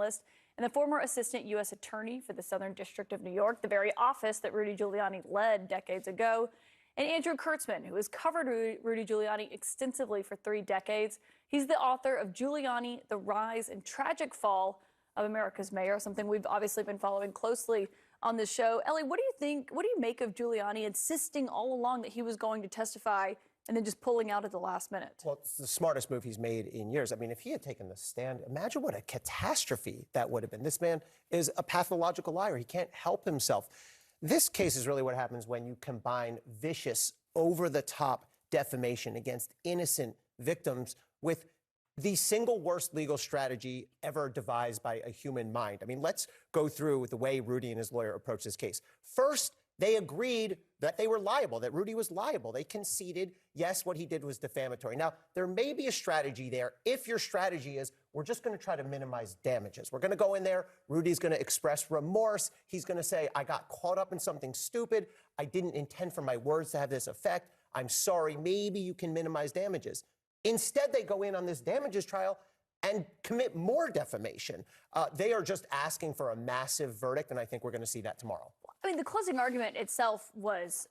journalist and the former assistant U.S. attorney for the Southern District of New York, the very office that Rudy Giuliani led decades ago. And Andrew Kirtzman, who has covered Rudy Giuliani extensively for 3 decades. He's the author of Giuliani, The Rise and Tragic Fall of America's Mayor, something we've obviously been following closely on this show. Elie, what do you think? What do you make of Giuliani insisting all along that he was going to testify and then just pulling out at the last minute? Well, it's the smartest move he's made in years. I mean, if he had taken the stand, imagine what a catastrophe that would have been. This man is a pathological liar. He can't help himself. This case is really what happens when you combine vicious, over-the-top defamation against innocent victims with the single worst legal strategy ever devised by a human mind. I mean, let's go through the way Rudy and his lawyer approached this case. First, they agreed that they were liable, that Rudy was liable. They conceded, yes, what he did was defamatory. Now, there may be a strategy there if your strategy is, we're just going to try to minimize damages. We're going to go in there. Rudy's going to express remorse. He's going to say, I got caught up in something stupid. I didn't intend for my words to have this effect. I'm sorry. Maybe you can minimize damages. Instead, they go in on this damages trial and commit more defamation. They are just asking for a massive verdict, and I think we're going to see that tomorrow. I mean, the closing argument itself was,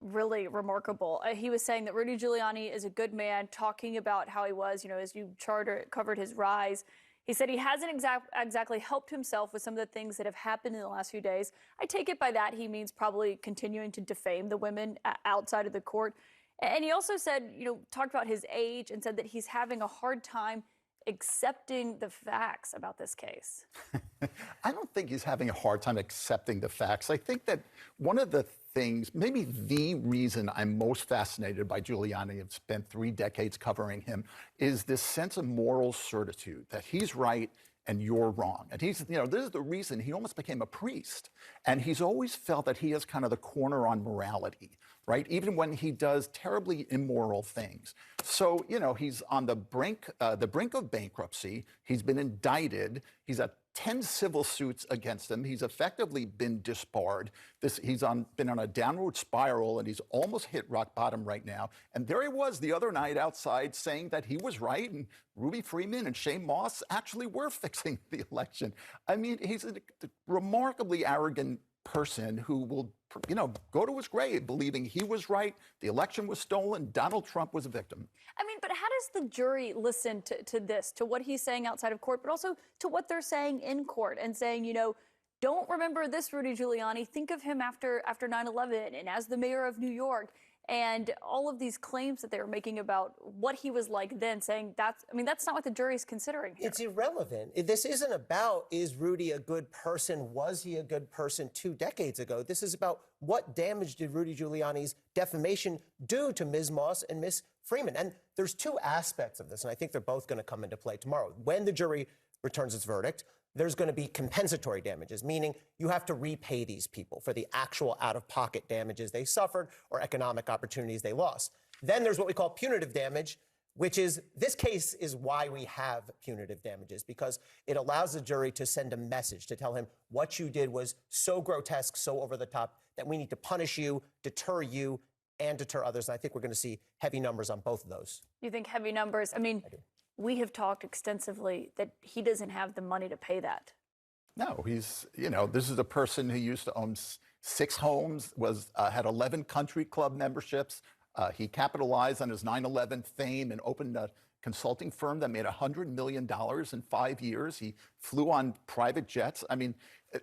really remarkable. He was saying that Rudy Giuliani is a good man, talking about how he was, as you covered his rise. He said he hasn't exactly helped himself with some of the things that have happened in the last few days. I take it by that he means probably continuing to defame the women outside of the court. And he also said, talked about his age and said that he's having a hard time accepting the facts about this case. I don't think he's having a hard time accepting the facts. I think that one of the things, maybe the reason I'm most fascinated by Giuliani, I've spent 3 decades covering him, is this sense of moral certitude, that he's right and you're wrong. And he's, this is the reason he almost became a priest. And he's always felt that he has kind of the corner on morality, right? Even when he does terribly immoral things. So, he's on the brink of bankruptcy. He's been indicted. He's had 10 civil suits against him. He's effectively been disbarred. He's been on a downward spiral, and he's almost hit rock bottom right now. And there he was the other night outside saying that he was right, and Ruby Freeman and Shane Moss actually were fixing the election. I mean, he's a remarkably arrogant person who will, go to his grave believing he was right, the election was stolen, Donald Trump was a victim. I mean, but how does the jury listen to this, to what he's saying outside of court, but also to what they're saying in court and saying, don't remember this Rudy Giuliani, think of him after 9/11 and as the mayor of New York, and all of these claims that they were making about what he was like then, saying that's not what the jury's considering here. It's irrelevant. This isn't about, is Rudy a good person? Was he a good person 2 decades ago? This is about what damage did Rudy Giuliani's defamation do to Ms. Moss and Ms. Freeman? And there's 2 aspects of this, and I think they're both going to come into play tomorrow. When the jury returns its verdict, there's going to be compensatory damages, meaning you have to repay these people for the actual out-of-pocket damages they suffered or economic opportunities they lost. Then there's what we call punitive damage, which is, this case is why we have punitive damages, because it allows the jury to send a message to tell him what you did was so grotesque, so over the top, that we need to punish you, deter you, and deter others. And I think we're going to see heavy numbers on both of those. You think heavy numbers? I do. We have talked extensively that he doesn't have the money to pay that. No, he's, this is a person who used to own 6 homes, had 11 country club memberships. He capitalized on his 9/11 fame and opened a consulting firm that made $100 million in 5 years. He flew on private jets. I mean,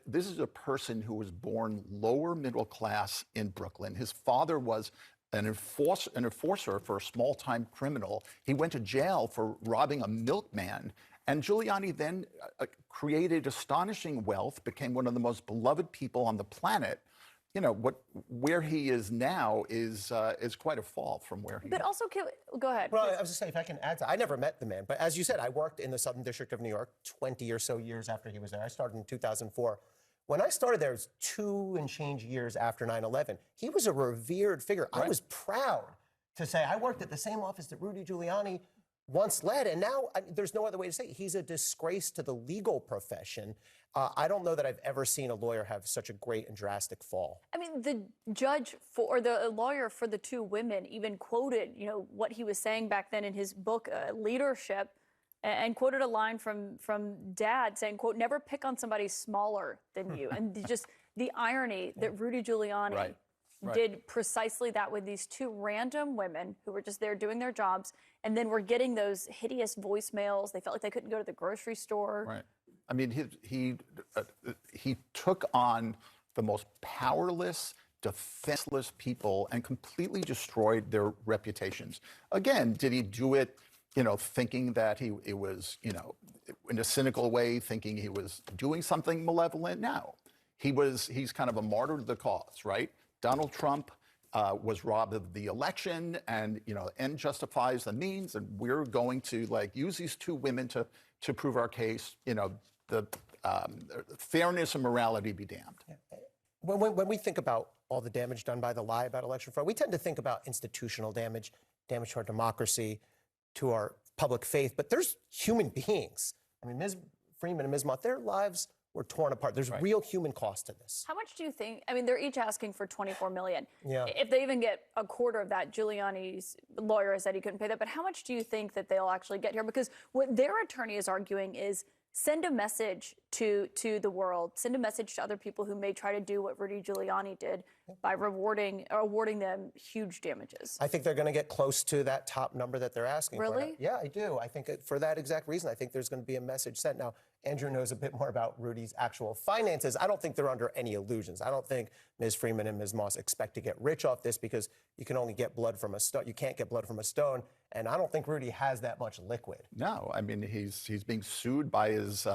this is a person who was born lower middle class in Brooklyn. His father was an enforcer for a small-time criminal. He went to jail for robbing a milkman. And Giuliani then created astonishing wealth, became one of the most beloved people on the planet. Where he is now is quite a fall from where he But also, go ahead. Well, I was just saying, if I can add to, I never met the man, but as you said, I worked in the Southern District of New York 20 or so years after he was there. I started in 2004. When I started there, it was 2 and change years after 9/11. He was a revered figure. Right. I was proud to say I worked at the same office that Rudy Giuliani once led, and now there's no other way to say it. He's a disgrace to the legal profession. I don't know that I've ever seen a lawyer have such a great and drastic fall. I mean, the judge or the lawyer for the 2 women even quoted, what he was saying back then in his book, Leadership, and quoted a line from Dad saying, quote, "Never pick on somebody smaller than you." And just the irony that Rudy Giuliani did precisely that with these two random women who were just there doing their jobs, and then were getting those hideous voicemails. They felt like they couldn't go to the grocery store. Right. I mean, he took on the most powerless, defenseless people and completely destroyed their reputations. Again, did he do it, thinking that it was, in a cynical way, thinking he was doing something malevolent? No. He's kind of a martyr to the cause, right? Donald Trump was robbed of the election, and end justifies the means, and we're going to use these two women to prove our case. The fairness and morality be damned. Yeah. When we think about all the damage done by the lie about election fraud, we tend to think about institutional damage to our democracy, to our public faith. But there's human beings. I mean, Ms. Freeman and Ms. Mott, their lives were torn apart. There's real human cost to this. How much do you think? I mean, they're each asking for $24 million. Yeah. If they even get a quarter of that, Giuliani's lawyer said he couldn't pay that. But how much do you think that they'll actually get here? Because what their attorney is arguing is send a message to the world, send a message to other people who may try to do what Rudy Giuliani did by awarding them huge damages. I think they're going to get close to that top number that they're asking for. Really? Yeah, I do. I think for that exact reason, I think there's going to be a message sent. Now, Andrew knows a bit more about Rudy's actual finances. I don't think they're under any illusions. I don't think Ms. Freeman and Ms. Moss expect to get rich off this, because you can only get blood from a stone. You can't get blood from a stone. And I don't think Rudy has that much liquid. No, I mean, he's being sued by his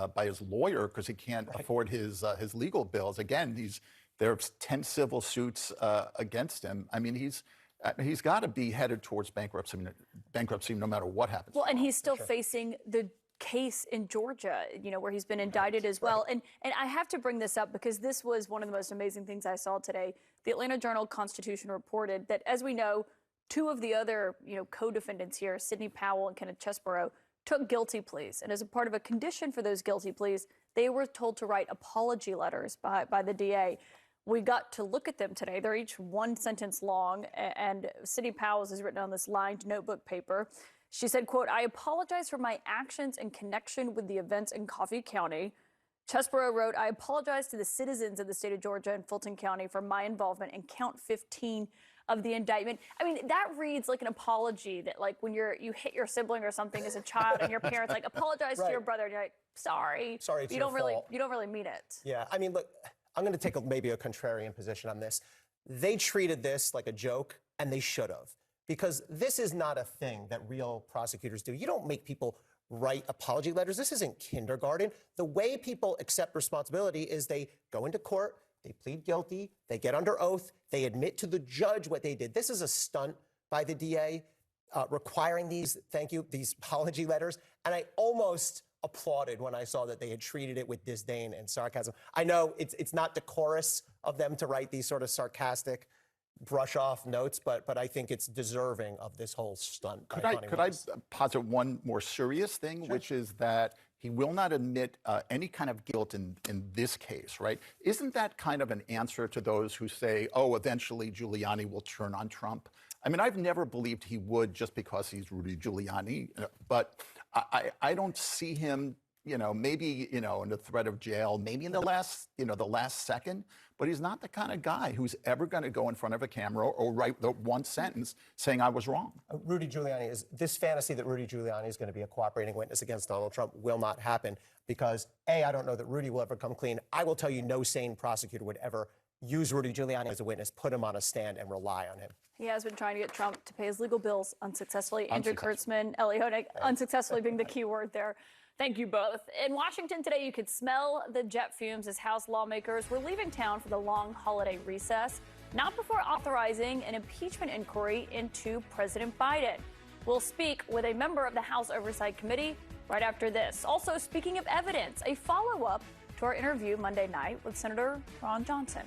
lawyer because he can't afford his legal bills. Again, there's 10 civil suits against him. I mean, he's got to be headed towards bankruptcy no matter what happens. Well, and he's still facing the case in Georgia, where he's been indicted as well. And I have to bring this up because this was one of the most amazing things I saw today. The Atlanta Journal-Constitution reported that, as we know, two of the other, co-defendants here, Sidney Powell and Kenneth Chesborough, took guilty pleas. And as a part of a condition for those guilty pleas, they were told to write apology letters by the DA. We got to look at them today. They're each one sentence long, and Sidney Powell's is written on this lined notebook paper. She said, quote, "I apologize for my actions in connection with the events in Coffee County." Chesborough wrote, "I apologize to the citizens of the state of Georgia and Fulton County for my involvement in count 15 of the indictment." I mean, that reads like an apology that, when you hit your sibling or something as a child and your parents apologize to your brother, and you're like, sorry. Sorry, it's you your don't fault. You don't really mean it. Yeah, I mean, look, I'm going to take maybe a contrarian position on this. They treated this like a joke, and they should have. Because this is not a thing that real prosecutors do. You don't make people write apology letters. This isn't kindergarten. The way people accept responsibility is they go into court, they plead guilty, they get under oath, they admit to the judge what they did. This is a stunt by the DA requiring these apology letters. And I almost applauded when I saw that they had treated it with disdain and sarcasm. I know it's not decorous of them to write these sort of sarcastic brush off notes, but I think it's deserving of this whole stunt. Could I posit one more serious thing, which is that he will not admit any kind of guilt in this case, right? Isn't that kind of an answer to those who say, oh, eventually Giuliani will turn on Trump? I mean, I've never believed he would just because he's Rudy Giuliani, but I don't see him, maybe, in the threat of jail, maybe in the last second, but he's not the kind of guy who's ever going to go in front of a camera or write the one sentence saying I was wrong. Rudy Giuliani this fantasy that Rudy Giuliani is going to be a cooperating witness against Donald Trump will not happen because I don't know that Rudy will ever come clean. I will tell you, no sane prosecutor would ever use Rudy Giuliani as a witness, put him on a stand and rely on him. He has been trying to get Trump to pay his legal bills unsuccessfully. Andrew Kirtzman, Elie Honig, unsuccessfully being the key word there. Thank you both. In Washington today, you could smell the jet fumes as House lawmakers were leaving town for the long holiday recess, not before authorizing an impeachment inquiry into President Biden. We'll speak with a member of the House Oversight Committee right after this. Also, speaking of evidence, a follow-up to our interview Monday night with Senator Ron Johnson.